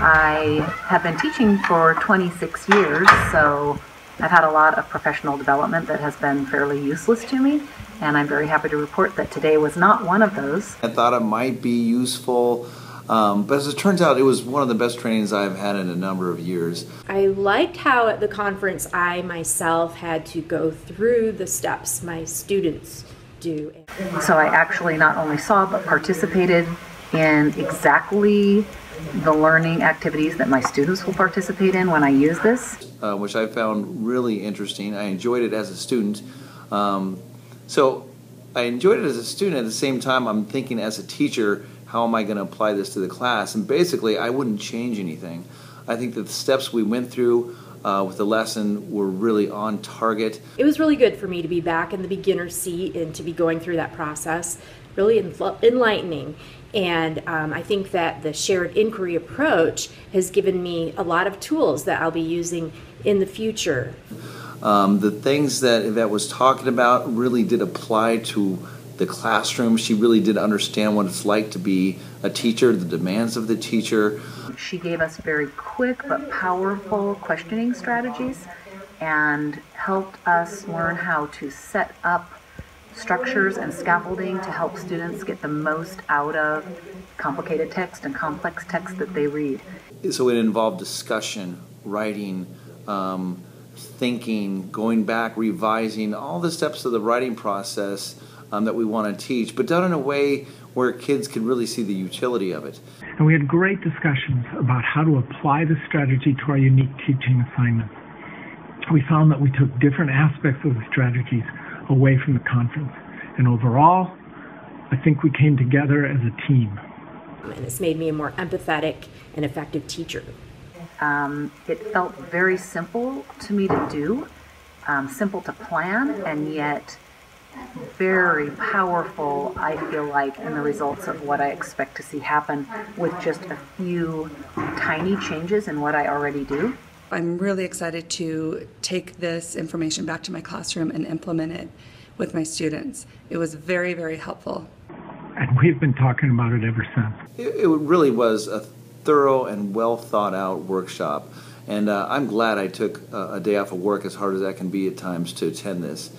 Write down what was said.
I have been teaching for 26 years, so I've had a lot of professional development that has been fairly useless to me, and I'm very happy to report that today was not one of those. I thought it might be useful, but as it turns out, it was one of the best trainings I've had in a number of years. I liked how at the conference I myself had to go through the steps my students do. So I actually not only saw but participated in exactly the learning activities that my students will participate in when I use this. Which I found really interesting. I enjoyed it as a student. So I enjoyed it as a student. At the same time, I'm thinking as a teacher, how am I going to apply this to the class? And basically, I wouldn't change anything. I think that the steps we went through with the lesson were really on target. It was really good for me to be back in the beginner's seat and to be going through that process, really enlightening. And I think that the shared inquiry approach has given me a lot of tools that I'll be using in the future. The things that Yvette was talking about really did apply to the classroom. She really did understand what it's like to be a teacher, the demands of the teacher. She gave us very quick but powerful questioning strategies and helped us learn how to set up structures and scaffolding to help students get the most out of complicated text and complex text that they read. So it involved discussion, writing, thinking, going back, revising, all the steps of the writing process that we want to teach, but done in a way where kids could really see the utility of it. And we had great discussions about how to apply the strategy to our unique teaching assignments. We found that we took different aspects of the strategies away from the conference. And overall, I think we came together as a team. And it's made me a more empathetic and effective teacher. It felt very simple to me to do, simple to plan, and yet very powerful, I feel like, in the results of what I expect to see happen with just a few tiny changes in what I already do. I'm really excited to take this information back to my classroom and implement it with my students. It was very, very helpful. And we've been talking about it ever since. It really was a thorough and well thought out workshop. And I'm glad I took a day off of work, as hard as that can be at times, to attend this.